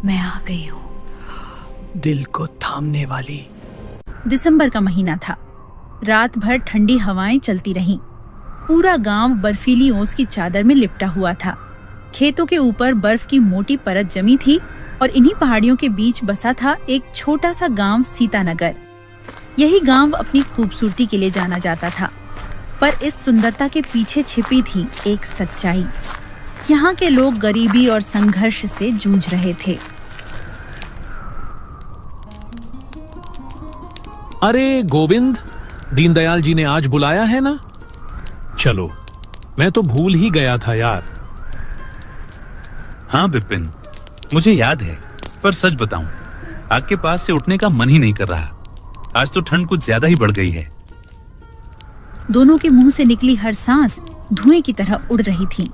मैं आ गई हूँ। दिल को थामने वाली। दिसंबर का महीना था। रात भर ठंडी हवाएं चलती रहीं। पूरा गांव बर्फीली ओस की चादर में लिपटा हुआ था। खेतों के ऊपर बर्फ की मोटी परत जमी थी और इन्हीं पहाड़ियों के बीच बसा था एक छोटा सा गांव सीतानगर। यही गांव अपनी खूबसूरती के लिए जाना जाता था, पर इस सुंदरता के पीछे छिपी थी एक सच्चाई। यहाँ के लोग गरीबी और संघर्ष से जूझ रहे थे। अरे गोविंद, दीनदयाल जी ने आज बुलाया है ना? चलो, मैं तो भूल ही गया था यार। हाँ विपिन, मुझे याद है, पर सच बताऊं, आग के पास से उठने का मन ही नहीं कर रहा। आज तो ठंड कुछ ज्यादा ही बढ़ गई है। दोनों के मुंह से निकली हर सांस धुएं की तरह उड़ रही थी।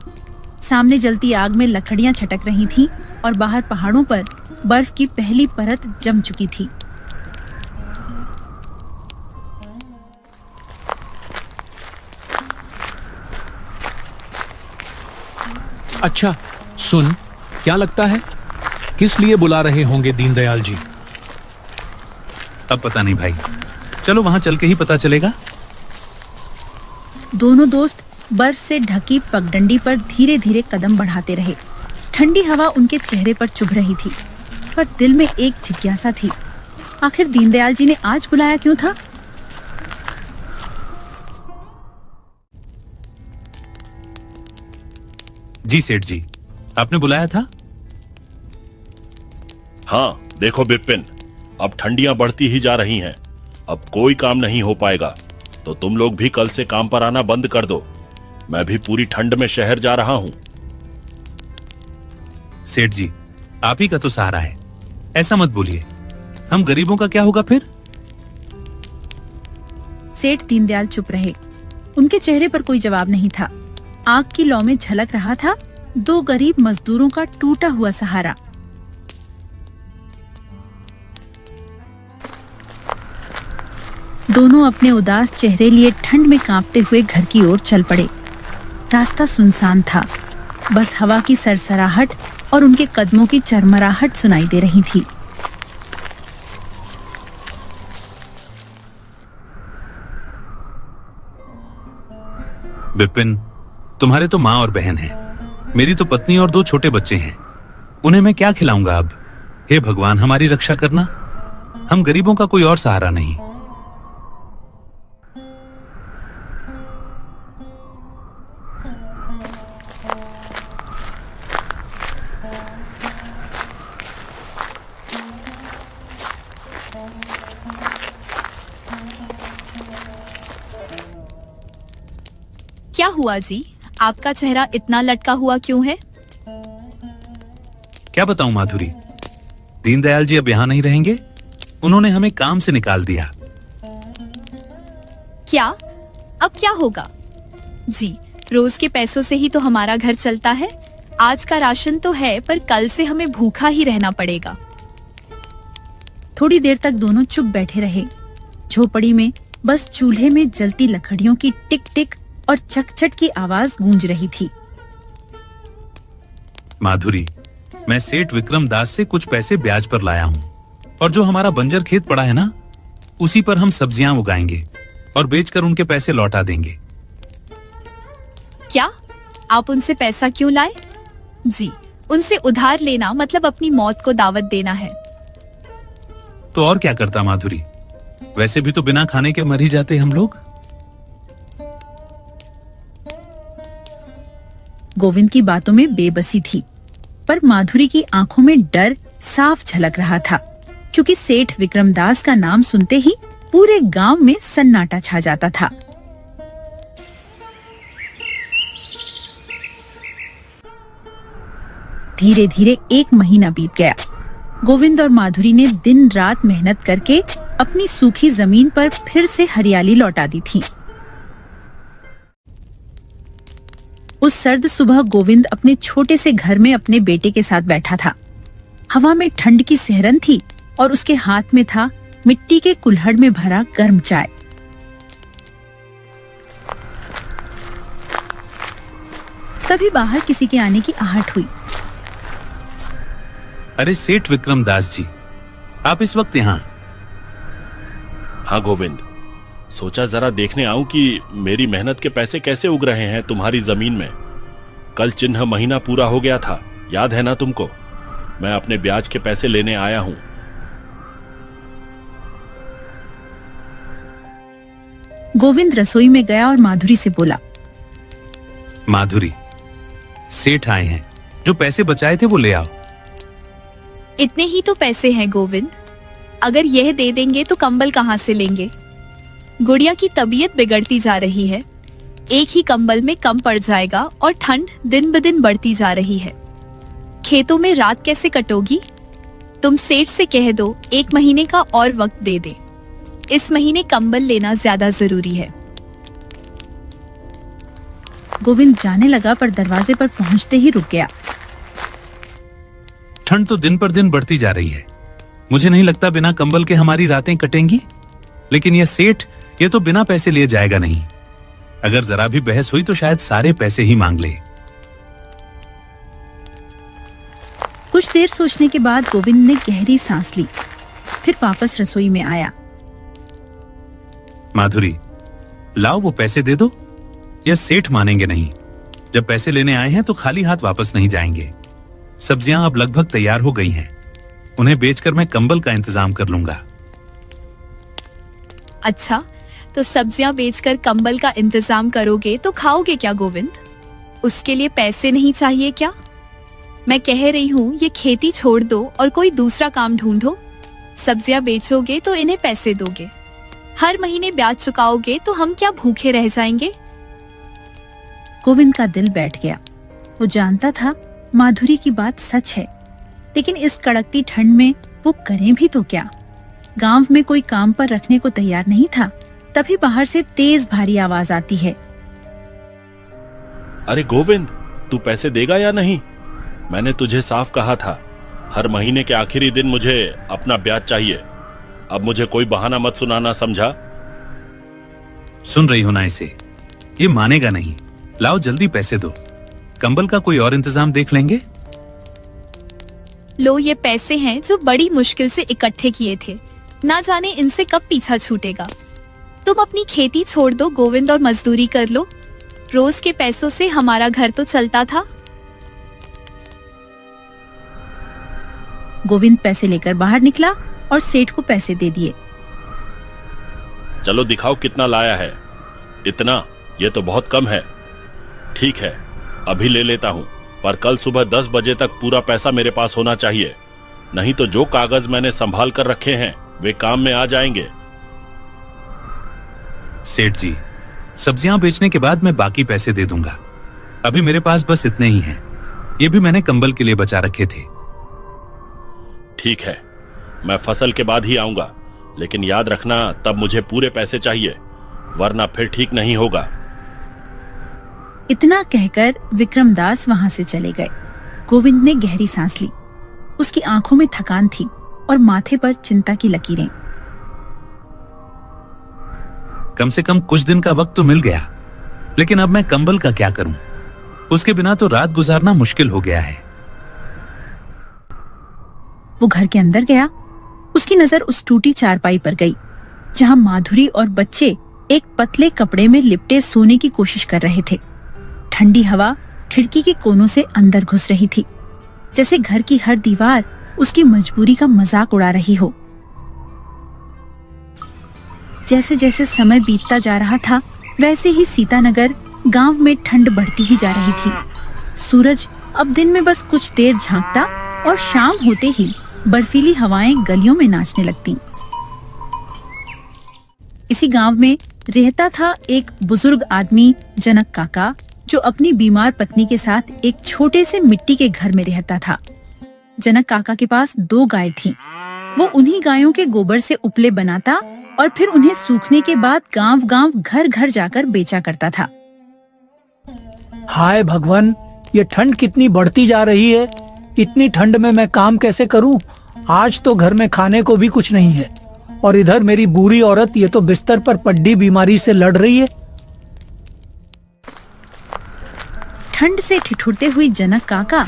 सामने जलती आग में लकड़ियां छटक रही थीं और बाहर पहाड़ों पर बर्फ की पहली परत जम चुकी थी। अच्छा सुन, क्या लगता है किस लिए बुला रहे होंगे दीनदयाल जी? अब पता नहीं भाई, चलो वहां चल के ही पता चलेगा। दोनों दोस्त बर्फ से ढकी पगडंडी पर धीरे धीरे कदम बढ़ाते रहे। ठंडी हवा उनके चेहरे पर चुभ रही थी, पर दिल में एक जिज्ञासा थी। आखिर दीनदयाल जी ने आज बुलाया क्यों था? जी सेठ जी, आपने बुलाया था? हाँ देखो बिपिन, अब ठंडियां बढ़ती ही जा रही हैं। अब कोई काम नहीं हो पाएगा, तो तुम लोग भी कल से काम पर आना बंद कर दो। मैं भी पूरी ठंड में शहर जा रहा हूं। सेठ जी, आप ही का तो सहारा है, ऐसा मत बोलिए। हम गरीबों का क्या होगा फिर? सेठ दीनदयाल चुप रहे। उनके चेहरे पर कोई जवाब नहीं था। आग की लौ में झलक रहा था दो गरीब मजदूरों का टूटा हुआ सहारा। दोनों अपने उदास चेहरे लिए ठंड में कांपते हुए घर की ओर चल पड़े। रास्ता सुनसान था, बस हवा की सरसराहट और उनके कदमों की चरमराहट सुनाई दे रही थी। विपिन, तुम्हारे तो माँ और बहन है, मेरी तो पत्नी और 2 छोटे बच्चे हैं। उन्हें मैं क्या खिलाऊंगा अब? हे भगवान, हमारी रक्षा करना। हम गरीबों का कोई और सहारा नहीं। क्या हुआ जी, आपका चेहरा इतना लटका हुआ क्यों है? क्या बताऊं माधुरी, दीनदयाल जी अब यहाँ नहीं रहेंगे। उन्होंने हमें काम से निकाल दिया। क्या? अब क्या होगा? जी, रोज के पैसों से ही तो हमारा घर चलता है। आज का राशन तो है, पर कल से हमें भूखा ही रहना पड़ेगा। थोड़ी देर तक दोनों चुप बैठे रहे। झोपड़ी में बस चूल्हे में जलती लकड़ियों की टिक टिक और चकचक की आवाज गूंज रही थी। माधुरी, मैं सेठ विक्रम दास से कुछ पैसे ब्याज पर लाया हूँ, और जो हमारा बंजर खेत पड़ा है ना, उसी पर हम सब्जियां उगाएंगे और बेचकर उनके पैसे लौटा देंगे। क्या? आप उनसे पैसा क्यों लाए? जी, उनसे उधार लेना मतलब अपनी मौत को दावत देना है। तो और क्या करता माधुरी, वैसे भी तो बिना खाने के मर ही जाते हम लोग। गोविंद की बातों में बेबसी थी, पर माधुरी की आंखों में डर साफ झलक रहा था, क्योंकि सेठ विक्रमदास का नाम सुनते ही पूरे गांव में सन्नाटा छा जाता था। धीरे धीरे 1 महीना बीत गया। गोविंद और माधुरी ने दिन रात मेहनत करके अपनी सूखी जमीन पर फिर से हरियाली लौटा दी थी। उस सर्द सुबह गोविंद अपने छोटे से घर में अपने बेटे के साथ बैठा था। हवा में ठंड की सिहरन थी और उसके हाथ में था मिट्टी के कुल्हड़ में भरा गर्म चाय। तभी बाहर किसी के आने की आहट हुई। अरे सेठ विक्रम दास जी, आप इस वक्त यहाँ? हाँ गोविंद, सोचा जरा देखने आऊं कि मेरी मेहनत के पैसे कैसे उग रहे हैं तुम्हारी जमीन में। कल चिन्ह महीना पूरा हो गया था, याद है ना तुमको? मैं अपने ब्याज के पैसे लेने आया हूं। गोविंद रसोई में गया और माधुरी से बोला, माधुरी, सेठ आए हैं, जो पैसे बचाए थे वो ले आओ। इतने ही तो पैसे हैं गोविंद, अगर यह दे देंगे तो कंबल कहाँ से लेंगे? गुड़िया की तबीयत बिगड़ती जा रही है, एक ही कंबल में कम पड़ जाएगा और ठंड दिन ब दिन बढ़ती जा रही है। खेतों में रात कैसे कटोगी? तुम सेठ से कह दो 1 महीने का और वक्त दे दे। इस महीने कंबल लेना ज्यादा जरूरी है। गोविंद जाने लगा पर दरवाजे पर पहुंचते ही रुक गया। ठंड तो दिन पर दिन बढ़ती जा रही है, मुझे नहीं लगता बिना कंबल के हमारी रातें कटेंगी। लेकिन यह सेठ, ये तो बिना पैसे लिए जाएगा नहीं। अगर जरा भी बहस हुई तो शायद सारे पैसे ही मांग ले। कुछ देर सोचने के बाद गोविंद ने गहरी सांस ली, फिर वापस रसोई में आया। माधुरी, लाओ वो पैसे दे दो, यह सेठ मानेंगे नहीं। जब पैसे लेने आए हैं तो खाली हाथ वापस नहीं जाएंगे। सब्जियां अब लगभग तैयार हो गई हैं, उन्हें बेचकर मैं कंबल का इंतजाम कर लूंगा। अच्छा, तो सब्जियां बेचकर कंबल का इंतजाम करोगे तो खाओगे क्या गोविंद? उसके लिए पैसे नहीं चाहिए क्या? मैं कह रही हूँ ये खेती छोड़ दो और कोई दूसरा काम ढूंढो। सब्जियां बेचोगे तो इन्हें पैसे दोगे, हर महीने ब्याज चुकाओगे तो हम क्या भूखे रह जाएंगे? गोविंद का दिल बैठ गया। वो जानता था माधुरी की बात सच है, लेकिन इस कड़कती ठंड में वो करें भी तो क्या? गांव में कोई काम पर रखने को तैयार नहीं था। तभी बाहर से तेज भारी आवाज आती है, अरे गोविंद, तू पैसे देगा या नहीं? मैंने तुझे साफ कहा था, हर महीने के आखिरी दिन मुझे अपना ब्याज चाहिए। अब मुझे कोई बहाना मत सुनाना, समझा? सुन रही हो ना इसे? ये मानेगा नहीं। लाओ जल्दी पैसे दो, कंबल का कोई और इंतजाम देख लेंगे। लो, ये पैसे हैं जो बड़ी मुश्किल से इकट्ठे किए थे, ना जाने इनसे कब पीछा छूटेगा। तुम अपनी खेती छोड़ दो गोविंद और मजदूरी कर लो। रोज के पैसों से हमारा घर तो चलता था। गोविंद पैसे लेकर बाहर निकला और सेठ को पैसे दे दिए। चलो दिखाओ कितना लाया है। इतना? ये तो बहुत कम है। ठीक है, अभी ले लेता हूं, पर कल सुबह 10 बजे तक पूरा पैसा मेरे पास होना चाहिए, नहीं तो जो कागज मैंने संभाल कर रखे हैं वे काम में आ जाएंगे। सेठ जी, सब्जियां बेचने के बाद मैं बाकी पैसे दे दूंगा। अभी मेरे पास बस इतने ही हैं। ये भी मैंने कंबल के लिए बचा रखे थे। ठीक है, मैं फसल के बाद ही आऊंगा, लेकिन याद रखना तब मुझे पूरे पैसे चाहिए, वरना फिर ठीक नहीं होगा। इतना कहकर विक्रमदास वहां से चले गए। गोविंद ने गहरी सांस ली। उसकी आंखों में थकान थी और माथे पर चिंता की लकीरें। कम से कम कुछ दिन का वक्त तो मिल गया, लेकिन अब मैं कंबल का क्या करूं? उसके बिना तो रात गुजारना मुश्किल हो गया है। वो घर के अंदर गया। उसकी नजर उस टूटी चारपाई पर गई, जहां माधुरी और बच्चे एक पतले कपड़े में लिपटे सोने की कोशिश कर रहे थे। ठंडी हवा खिड़की के कोनों से अंदर घुस रही थी, जैसे घर की हर दीवार उसकी मजबूरी का मजाक उड़ा रही हो। जैसे जैसे समय बीतता जा रहा था, वैसे ही सीतानगर गांव में ठंड बढ़ती ही जा रही थी। सूरज अब दिन में बस कुछ देर झांकता और शाम होते ही बर्फीली हवाएं गलियों में नाचने लगती। इसी गांव में रहता था एक बुजुर्ग आदमी, जनक काका, जो अपनी बीमार पत्नी के साथ एक छोटे से मिट्टी के घर में रहता था। जनक काका के पास 2 गाय थीं। वो उन्हीं गायों के गोबर से उपले बनाता और फिर उन्हें सूखने के बाद गांव-गांव, घर-घर जाकर बेचा करता था। हाय भगवान, ये ठंड कितनी बढ़ती जा रही है। इतनी ठंड में मैं काम कैसे करूं? आज तो घर में खाने को भी कुछ नहीं है, और इधर मेरी बूढ़ी औरत ये तो बिस्तर पर पड्डी बीमारी से लड़ रही है। ठंड से ठिठुरते हुए जनक काका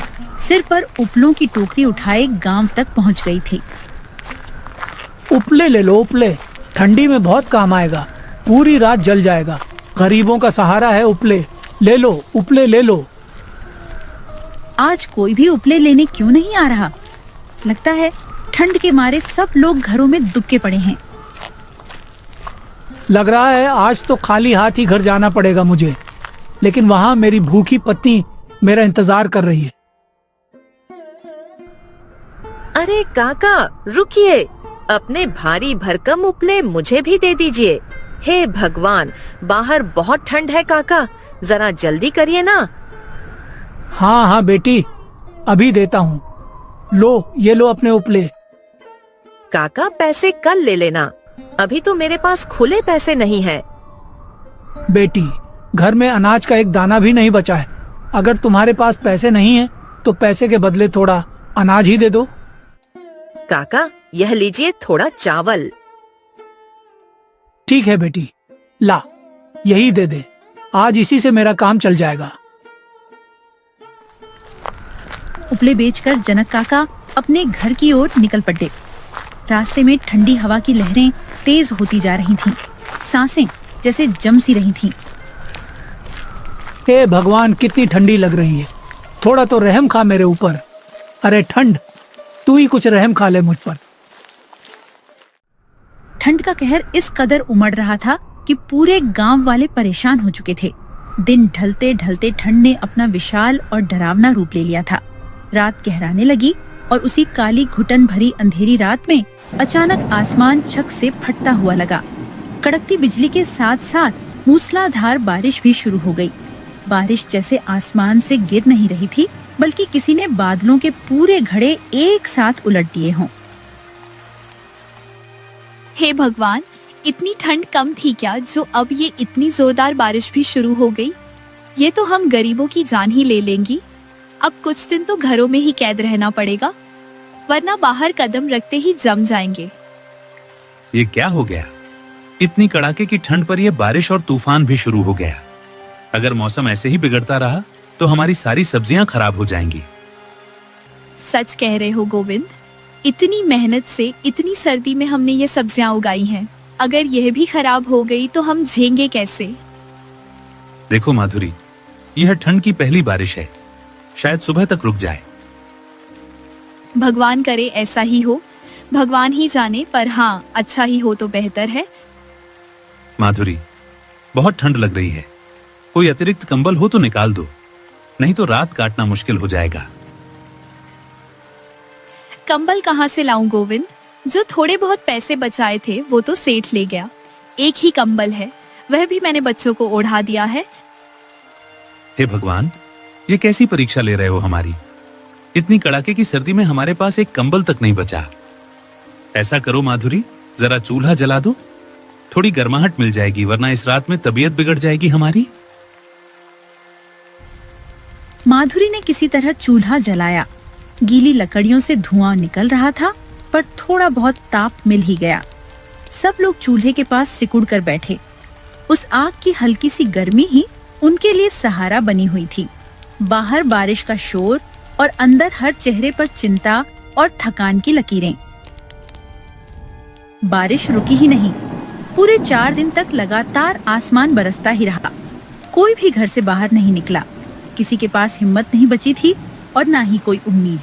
सिर पर उपलों की टोकरी उठाए गांव तक पहुंच गई थी। उपले ले लो, उपले ठंडी में बहुत काम आएगा, पूरी रात जल जाएगा। गरीबों का सहारा है उपले, ले लो, उपले ले लो। आज कोई भी उपले लेने क्यों नहीं आ रहा? लगता है ठंड के मारे सब लोग घरों में दुबके पड़े हैं। लग रहा है आज तो खाली हाथ ही घर जाना पड़ेगा मुझे, लेकिन वहाँ मेरी भूखी पत्नी मेरा इंतजार कर रही है। अरे काका रुकिए, अपने भारी भरकम उपले मुझे भी दे दीजिए। हे भगवान, बाहर बहुत ठंड है काका, जरा जल्दी करिए ना। हाँ हाँ बेटी, अभी देता हूँ। लो, ये लो अपने उपले। काका पैसे कल ले लेना, अभी तो मेरे पास खुले पैसे नहीं है। बेटी, घर में अनाज का एक दाना भी नहीं बचा है। अगर तुम्हारे पास पैसे नहीं है तो पैसे के बदले थोड़ा अनाज ही दे दो। काका यह लीजिए थोड़ा चावल। ठीक है बेटी, ला यही दे दे, आज इसी से मेरा काम चल जाएगा। उपले बेचकर जनक काका अपने घर की ओर निकल पड़े। रास्ते में ठंडी हवा की लहरें तेज होती जा रही थीं, सांसें जैसे जम सी रही थीं। हे भगवान, कितनी ठंडी लग रही है, थोड़ा तो रहम खा मेरे ऊपर। अरे ठंड, तू ही कुछ रहम खा ले मुझ पर। ठंड का कहर इस कदर उमड़ रहा था कि पूरे गांव वाले परेशान हो चुके थे। दिन ढलते ढलते ठंड ने अपना विशाल और डरावना रूप ले लिया था। रात गहराने लगी और उसी काली घुटन भरी अंधेरी रात में अचानक आसमान छक से फटता हुआ लगा। कड़कती बिजली के साथ साथ मूसलाधार बारिश भी शुरू हो गई। बारिश जैसे आसमान से गिर नहीं रही थी, बल्कि किसी ने बादलों के पूरे घड़े एक साथ उलट दिए हों। हे भगवान, इतनी ठंड कम थी क्या जो अब ये इतनी जोरदार बारिश भी शुरू हो गई? ये तो हम गरीबों की जान ही ले लेंगी। अब कुछ दिन तो घरों में ही कैद रहना पड़ेगा, वरना बाहर कदम रखते ही जम जाएंगे। ये क्या हो गया? इतनी कड़ाके की ठंड पर यह बारिश और तूफान भी शुरू हो गया। अगर मौसम ऐसे ही बिगड़ता रहा तो हमारी सारी सब्जियां खराब हो जाएंगी। सच कह रहे हो गोविंद, इतनी मेहनत से इतनी सर्दी में हमने ये सब्जियां उगाई हैं। अगर यह भी खराब हो गई तो हम झेंगे कैसे? देखो माधुरी, यह ठंड की पहली बारिश है, शायद सुबह तक रुक जाए। भगवान करे ऐसा ही हो, भगवान ही जाने, पर हाँ अच्छा ही हो तो बेहतर है। माधुरी, बहुत ठंड लग रही है, कोई अतिरिक्त कंबल हो तो निकाल दो, नहीं तो रात काटना मुश्किल हो जाएगा। कंबल कहाँ से लाऊं गोविंद? जो थोड़े बहुत पैसे बचाए थे वो तो सेठ ले गया। एक ही कंबल है, वह भी मैंने बच्चों को ओढ़ा दिया है। हे भगवान, ये कैसी परीक्षा ले रहे हो हमारी? इतनी कड़ाके की सर्दी में हमारे पास एक कंबल तक नहीं बचा। ऐसा करो माधुरी, जरा चूल्हा जला दो, थोड़ी गर्माहट मिल जाएगी, वरना इस रात में तबीयत बिगड़ जाएगी हमारी। माधुरी ने किसी तरह चूल्हा जलाया। गीली लकड़ियों से धुआं निकल रहा था, पर थोड़ा बहुत ताप मिल ही गया। सब लोग चूल्हे के पास सिकुड़ कर बैठे। उस आग की हल्की सी गर्मी ही उनके लिए सहारा बनी हुई थी। बाहर बारिश का शोर और अंदर हर चेहरे पर चिंता और थकान की लकीरें। बारिश रुकी ही नहीं, पूरे 4 दिन तक लगातार आसमान बरसता ही रहा। कोई भी घर से बाहर नहीं निकला, किसी के पास हिम्मत नहीं बची थी और ना ही कोई उम्मीद।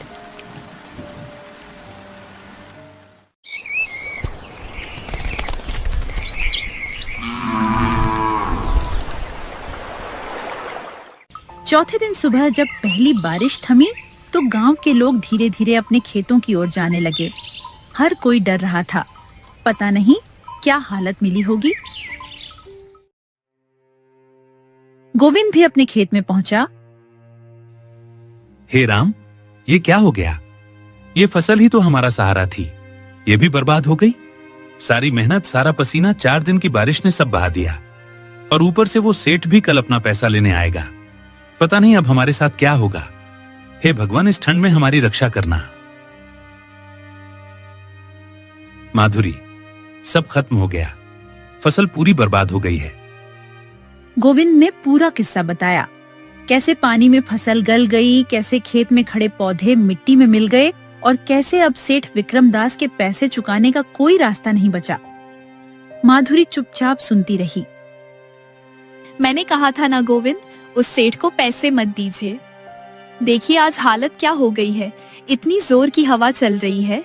चौथे दिन सुबह जब पहली बारिश थमी तो गांव के लोग धीरे धीरे अपने खेतों की ओर जाने लगे। हर कोई डर रहा था, पता नहीं क्या हालत मिली होगी। गोविंद भी अपने खेत में पहुंचा। हे राम, ये क्या हो गया? ये फसल ही तो हमारा सहारा थी, ये भी बर्बाद हो गई। सारी मेहनत, सारा पसीना 4 दिन की बारिश ने सब बहा दिया, और ऊपर से वो सेठ भी कल अपना पैसा लेने आएगा। पता नहीं अब हमारे साथ क्या होगा। हे भगवान, इस ठंड में हमारी रक्षा करना। माधुरी, सब खत्म हो गया, फसल पूरी बर्बाद हो गई है। गोविंद ने पूरा किस्सा बताया। कैसे पानी में फसल गल गई, कैसे खेत में खड़े पौधे मिट्टी में मिल गए और कैसे अब सेठ विक्रमदास के पैसे चुकाने का कोई रास्ता नहीं बचा। माधुरी चुपचाप सुनती रही। मैंने कहा था ना गोविंद, उस सेठ को पैसे मत दीजिए। देखिए आज हालत क्या हो गई है। इतनी जोर की हवा चल रही है,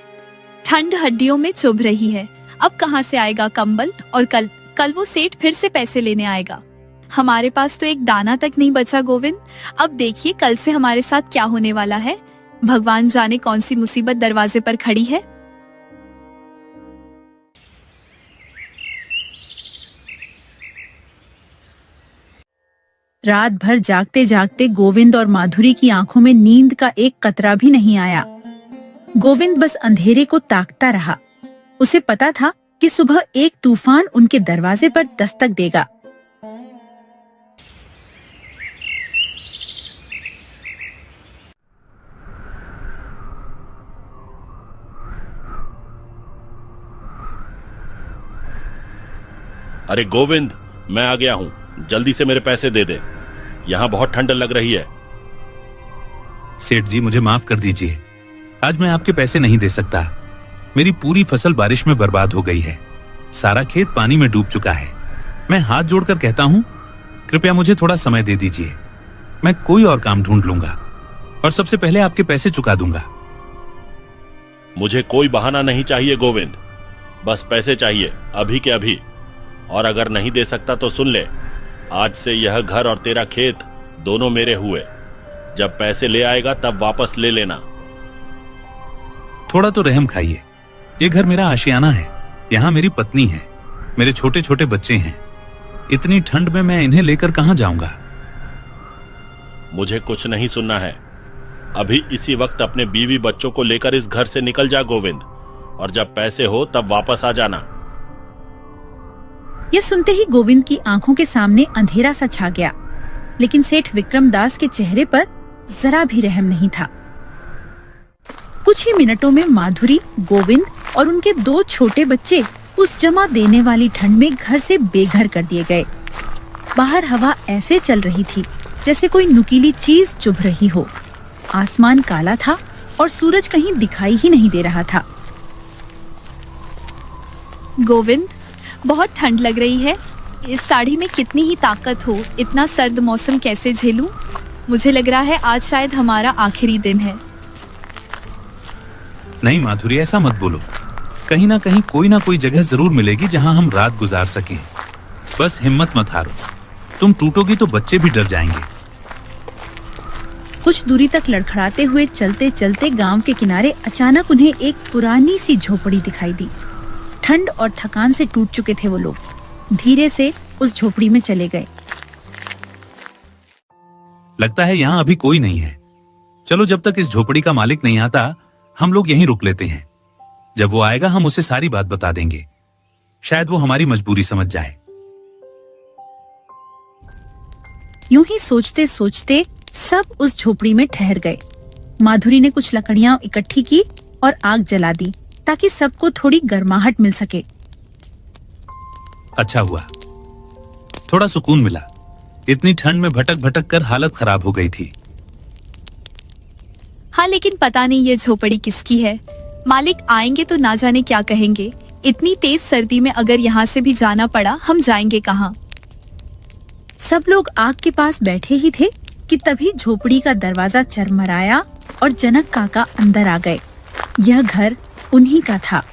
ठंड हड्डियों में चुभ रही है। अब कहाँ से आएगा कंबल? और कल वो सेठ फिर से पैसे लेने आएगा। हमारे पास तो एक दाना तक नहीं बचा गोविंद। अब देखिए कल से हमारे साथ क्या होने वाला है। भगवान जाने कौन सी मुसीबत दरवाजे पर खड़ी है। रात भर जागते जागते गोविंद और माधुरी की आंखों में नींद का एक कतरा भी नहीं आया। गोविंद बस अंधेरे को ताकता रहा। उसे पता था कि सुबह एक तूफान उनके दरवाजे पर दस्तक देगा। अरे गोविंद, मैं आ गया हूँ, जल्दी से मेरे पैसे दे दे। यहाँ बहुत ठंड लग रही है। सेठ जी मुझे माफ कर दीजिए, आज मैं आपके पैसे नहीं दे सकता। मेरी पूरी फसल बारिश में बर्बाद हो गई है। सारा खेत पानी में डूब चुका है। मैं हाथ जोड़कर कहता हूँ, कृपया मुझे थोड़ा समय दे दीजिए। मैं कोई और काम ढूंढ लूंगा और सबसे पहले आपके पैसे चुका दूंगा। मुझे कोई बहाना नहीं चाहिए गोविंद, बस पैसे चाहिए अभी के अभी। और अगर नहीं दे सकता तो सुन ले, आज से यह घर और तेरा खेत दोनों मेरे हुए। जब पैसे ले आएगा तब वापस ले लेना। थोड़ा तो रहम खाइए। ये घर मेरा आशियाना है। यहाँ मेरी पत्नी है, मेरे छोटे छोटे बच्चे हैं। इतनी ठंड में मैं इन्हें लेकर कहां जाऊंगा? मुझे कुछ नहीं सुनना है। अभी इसी वक्त अपने बीवी बच्चों को लेकर इस घर से निकल जा गोविंद, और जब पैसे हो तब वापस आ जाना। यह सुनते ही गोविंद की आंखों के सामने अंधेरा सा छा गया, लेकिन सेठ विक्रमदास के चेहरे पर जरा भी रहम नहीं था। कुछ ही मिनटों में माधुरी, गोविंद और उनके 2 छोटे बच्चे उस जमा देने वाली ठंड में घर से बेघर कर दिए गए। बाहर हवा ऐसे चल रही थी जैसे कोई नुकीली चीज चुभ रही हो। आसमान काला था और सूरज कहीं दिखाई ही नहीं दे रहा था। गोविंद, बहुत ठंड लग रही है। इस साड़ी में कितनी ही ताकत हो, इतना सर्द मौसम कैसे झेलूं? मुझे लग रहा है आज शायद हमारा आखिरी दिन है। नहीं माधुरी, ऐसा मत बोलो। कहीं ना कोई जगह जरूर मिलेगी जहां हम रात गुजार सकें। बस हिम्मत मत हारो। तुम टूटोगी तो बच्चे भी डर जाएंगे। कुछ दूरी तक लड़खड़ाते हुए चलते चलते गांव के किनारे अचानक उन्हें एक पुरानी सी झोपड़ी दिखाई दी। ठंड और थकान से टूट चुके थे वो लोग। धीरे से उस झोपड़ी में चले गए। लगता है यहाँ अभी कोई नहीं है। चलो जब तक इस झोपड़ी का मालिक नहीं आता हम लोग यहीं रुक लेते हैं। जब वो आएगा हम उसे सारी बात बता देंगे। शायद वो हमारी मजबूरी समझ जाए। यूं ही सोचते सोचते सब उस झोपड़ी में ठहर गए। माधुरी ने कुछ लकड़ियां इकट्ठी की और आग जला दी ताकि सबको थोड़ी गर्माहट मिल सके। अच्छा हुआ, थोड़ा सुकून मिला। इतनी ठंड में भटक भटक कर हालत खराब हो गई थी। हाँ, लेकिन पता नहीं ये झोपड़ी किसकी है। मालिक आएंगे तो ना जाने क्या कहेंगे। इतनी तेज सर्दी में अगर यहाँ से भी जाना पड़ा, हम जाएंगे कहाँ? सब लोग आग के पास बैठे ही थे कि तभी झोपड़ी का दरवाजा चरमराया और जनक काका अंदर आ गए। यह घर उन्हीं का था।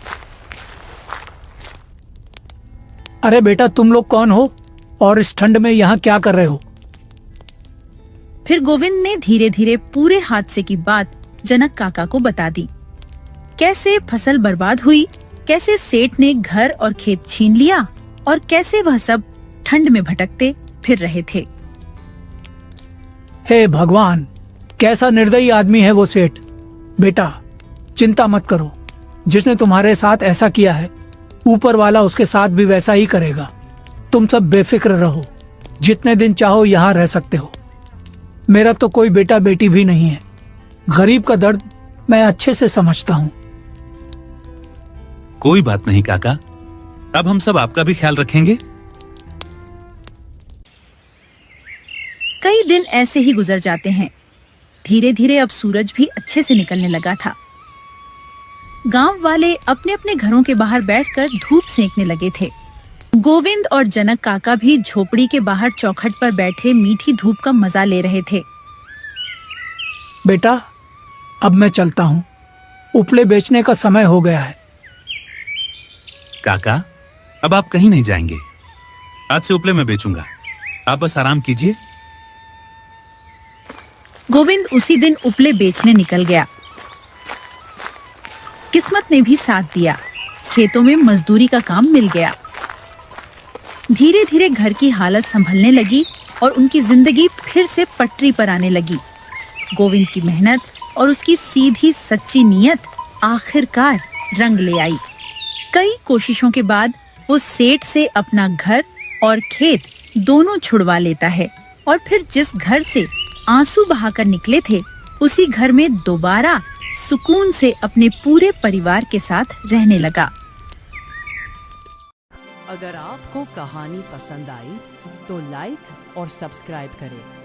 अरे बेटा, तुम लोग कौन हो और इस ठंड में यहाँ क्या कर रहे हो? फिर गोविंद ने धीरे धीरे पूरे हादसे की बात जनक काका को बता दी। कैसे फसल बर्बाद हुई, कैसे सेठ ने घर और खेत छीन लिया और कैसे वह सब ठंड में भटकते फिर रहे थे। हे भगवान, कैसा निर्दयी आदमी है वो सेठ। बेटा चिंता मत करो, जिसने तुम्हारे साथ ऐसा किया है ऊपर वाला उसके साथ भी वैसा ही करेगा। तुम सब बेफिक्र रहो, जितने दिन चाहो यहाँ रह सकते हो। मेरा तो कोई बेटा बेटी भी नहीं है। गरीब का दर्द मैं अच्छे से समझता हूँ। कोई बात नहीं काका, अब हम सब आपका भी ख्याल रखेंगे। कई दिन ऐसे ही गुजर जाते हैं। धीरे धीरे अब सूरज भी अच्छे से निकलने लगा था। गांव वाले अपने अपने घरों के बाहर बैठकर धूप सेंकने लगे थे। गोविंद और जनक काका भी झोपड़ी के बाहर चौखट पर बैठे मीठी धूप का मजा ले रहे थे। बेटा, अब मैं चलता हूँ, उपले बेचने का समय हो गया है। काका, अब आप कहीं नहीं जाएंगे। आज से उपले मैं बेचूंगा, आप बस आराम कीजिए। गोविंद उसी दिन उपले बेचने निकल गया। किस्मत ने भी साथ दिया, खेतों में मजदूरी का काम मिल गया। धीरे धीरे घर की हालत संभलने लगी और उनकी जिंदगी फिर से पटरी पर आने लगी। गोविंद की मेहनत और उसकी सीधी सच्ची नीयत आखिरकार रंग ले आई। कई कोशिशों के बाद वो सेठ से अपना घर और खेत दोनों छुड़वा लेता है और फिर जिस घर से आंसू बहाकर निकले थे उसी घर में दोबारा सुकून से अपने पूरे परिवार के साथ रहने लगा। अगर आपको कहानी पसंद आई तो लाइक और सब्सक्राइब करें।